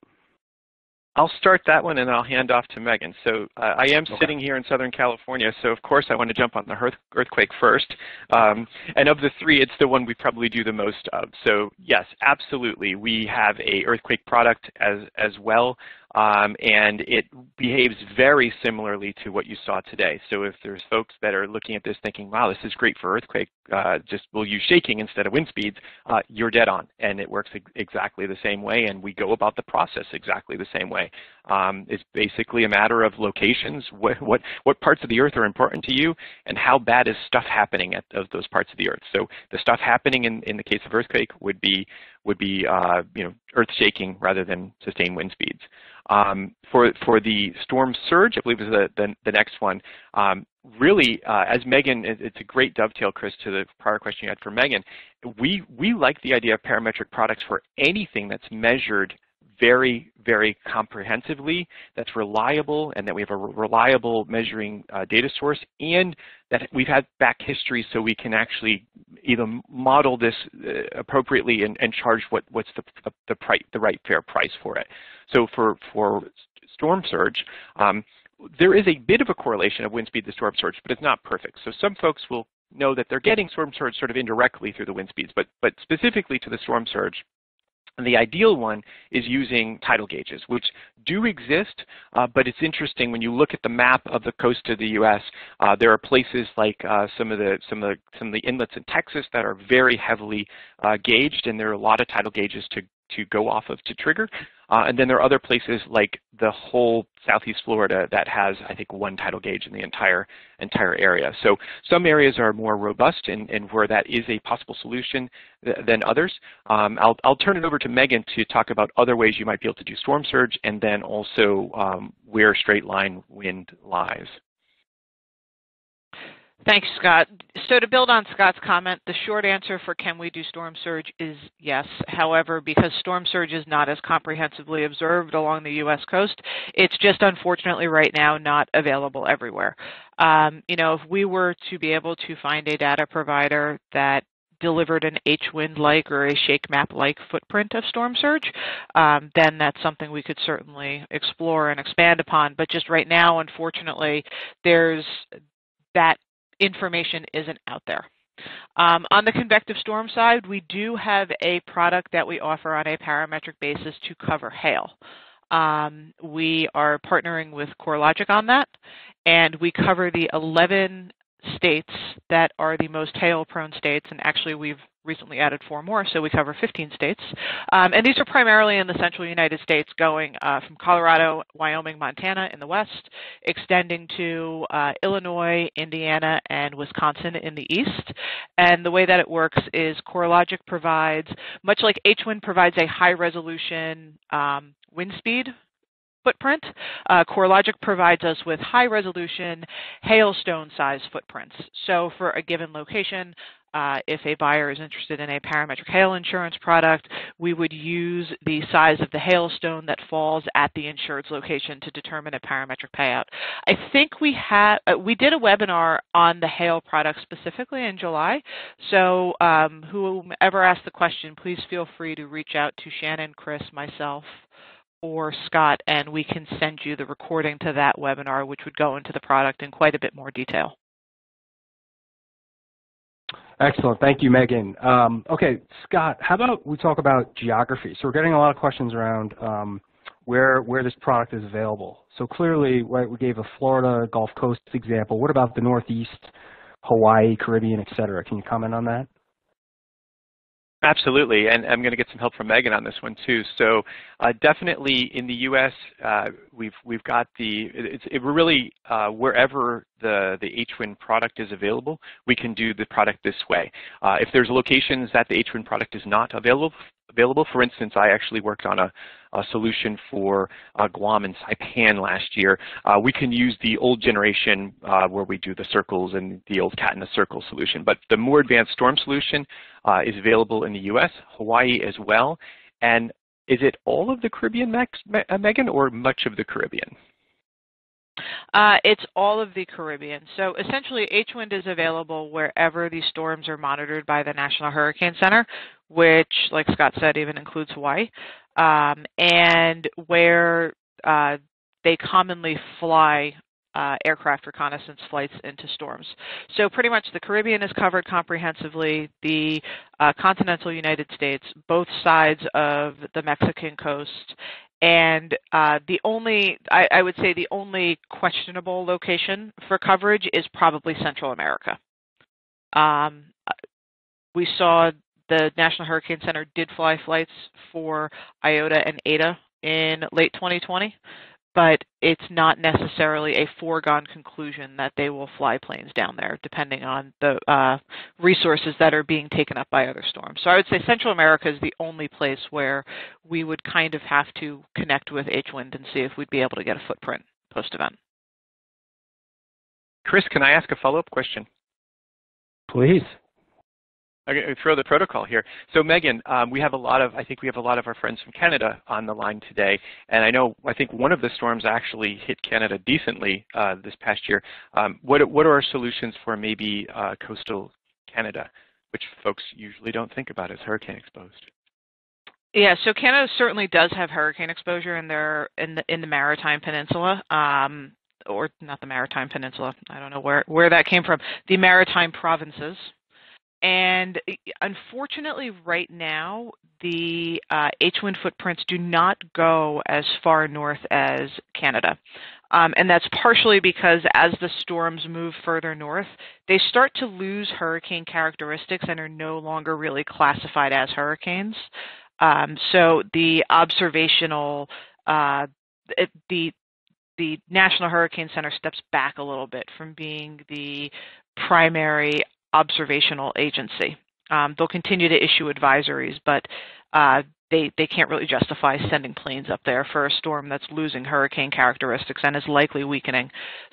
I'll start that one and I'll hand off to Megan. So I am sitting here in Southern California, so of course I want to jump on the earthquake first. And of the 3, it's the one we probably do the most of. So yes, absolutely. We have a earthquake product as well. And it behaves very similarly to what you saw today. So if there's folks that are looking at this thinking, wow, this is great for earthquake, just we'll use shaking instead of wind speeds, you're dead on. And it works exactly the same way, and we go about the process exactly the same way. It's basically a matter of locations, what parts of the earth are important to you, and how bad is stuff happening at those parts of the earth. So the stuff happening in the case of earthquake would be earth shaking rather than sustained wind speeds. For the storm surge, I believe is the next one. Really, as Megan, it's a great dovetail, Chris, to the prior question you had for Megan. We like the idea of parametric products for anything that's measured very, very comprehensively, that's reliable, and that we have a reliable measuring data source, and that we've had back history so we can actually either model this appropriately and charge what's the right fair price for it. So for storm surge, there is a bit of a correlation of wind speed to storm surge, but it's not perfect. So some folks will know that they're getting storm surge sort of indirectly through the wind speeds, but specifically to the storm surge, and the ideal one is using tidal gauges, which do exist, but it's interesting when you look at the map of the coast of the U.S. There are places like some of the inlets in Texas that are very heavily gauged, and there are a lot of tidal gauges to go off of to trigger. And then there are other places like the whole southeast Florida that has, I think, 1 tidal gauge in the entire area. So some areas are more robust and where that is a possible solution than others. I'll turn it over to Megan to talk about other ways you might be able to do storm surge, and then also where straight line wind lies. Thanks, Scott. So to build on Scott's comment, the short answer for can we do storm surge is yes. However, because storm surge is not as comprehensively observed along the U.S. coast, it's just unfortunately right now not available everywhere. If we were to be able to find a data provider that delivered an H-wind-like or a shake map-like footprint of storm surge, then that's something we could certainly explore and expand upon. But just right now, unfortunately, that information isn't out there. On the convective storm side, we do have a product that we offer on a parametric basis to cover hail. We are partnering with CoreLogic on that, and we cover the 11 states that are the most hail-prone states, and actually we've recently added 4 more, so we cover 15 states. And these are primarily in the central United States, going from Colorado, Wyoming, Montana in the west, extending to Illinois, Indiana, and Wisconsin in the east. And the way that it works is CoreLogic provides, much like HWind provides a high-resolution wind speed footprint, CoreLogic provides us with high-resolution hailstone-size footprints. So for a given location, if a buyer is interested in a parametric hail insurance product, we would use the size of the hailstone that falls at the insured's location to determine a parametric payout. I think we did a webinar on the hail product specifically in July, so whomever asked the question, please feel free to reach out to Shannon, Chris, myself, or Scott, and we can send you the recording to that webinar, which would go into the product in quite a bit more detail. Excellent. Thank you, Megan. Okay, Scott, how about we talk about geography? So we're getting a lot of questions around where this product is available. So clearly, right, we gave a Florida Gulf Coast example. What about the Northeast, Hawaii, Caribbean, et cetera? Can you comment on that? Absolutely, and I'm going to get some help from Megan on this one too. So definitely in the U.S., we've got we're really wherever the HWind product is available, we can do the product this way. If there's locations that the HWind product is not available, for instance, I actually worked on a solution for Guam and Saipan last year. We can use the old generation where we do the circles and the old cat in a circle solution. But the more advanced storm solution is available in the U.S., Hawaii as well. And is it all of the Caribbean, Megan, or much of the Caribbean? It's all of the Caribbean. So essentially, HWind is available wherever these storms are monitored by the National Hurricane Center, which, like Scott said, even includes Hawaii, and where they commonly fly aircraft reconnaissance flights into storms. So pretty much the Caribbean is covered comprehensively, the continental United States, both sides of the Mexican coast, and I would say the only questionable location for coverage is probably Central America. We saw the National Hurricane Center did fly flights for Iota and Eta in late 2020, but it's not necessarily a foregone conclusion that they will fly planes down there, depending on the resources that are being taken up by other storms. So I would say Central America is the only place where we would kind of have to connect with HWind and see if we'd be able to get a footprint post-event. Chris, can I ask a follow-up question? Please. I'm going to throw the protocol here. So Megan, I think we have a lot of our friends from Canada on the line today, and I think one of the storms actually hit Canada decently this past year. What are our solutions for maybe coastal Canada, which folks usually don't think about as hurricane exposed? Yeah, so Canada certainly does have hurricane exposure in the Maritime Peninsula. Or not the Maritime Peninsula. I don't know where that came from. The Maritime Provinces. And unfortunately, right now, the HWind footprints do not go as far north as Canada. And that's partially because as the storms move further north, they start to lose hurricane characteristics and are no longer really classified as hurricanes. So the observational, the National Hurricane Center steps back a little bit from being the primary observational agency. They'll continue to issue advisories, but they can't really justify sending planes up there for a storm that's losing hurricane characteristics and is likely weakening.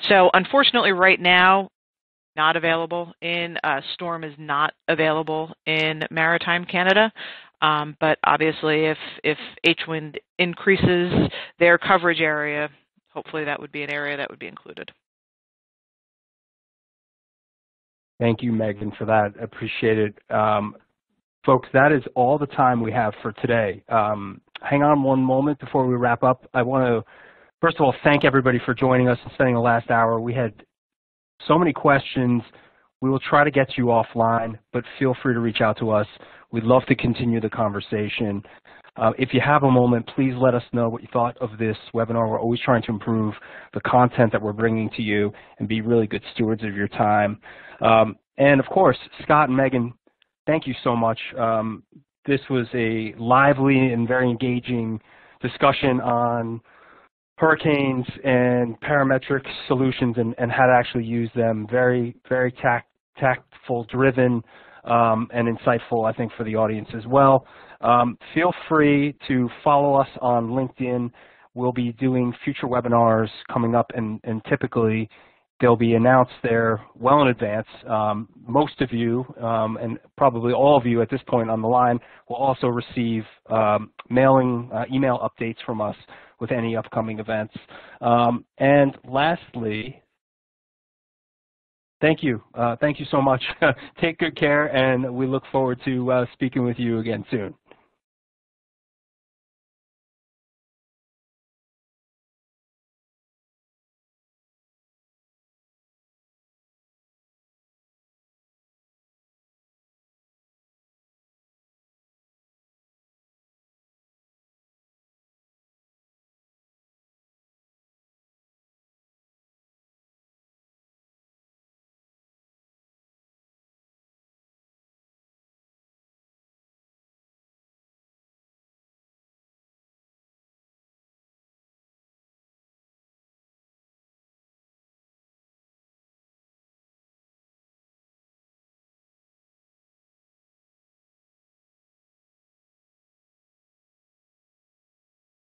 So unfortunately, right now, not available in storm is not available in Maritime Canada. But obviously, if HWind increases their coverage area, hopefully that would be an area that would be included. Thank you, Megan, for that. Appreciate it. Folks, that is all the time we have for today. Hang on one moment before we wrap up. I want to, first of all, thank everybody for joining us and spending the last hour. We had so many questions. We will try to get you offline, but feel free to reach out to us. We'd love to continue the conversation. If you have a moment, please let us know what you thought of this webinar. We're always trying to improve the content that we're bringing to you and be really good stewards of your time. And of course, Scott and Megan, thank you so much. This was a lively and very engaging discussion on hurricanes and parametric solutions and how to actually use them. Very, very tactful, driven, and insightful, I think, for the audience as well. Feel free to follow us on LinkedIn. We'll be doing future webinars coming up, and typically they'll be announced there well in advance. Most of you, and probably all of you at this point on the line, will also receive email updates from us with any upcoming events. And lastly, thank you. Thank you so much. Take good care, and we look forward to speaking with you again soon.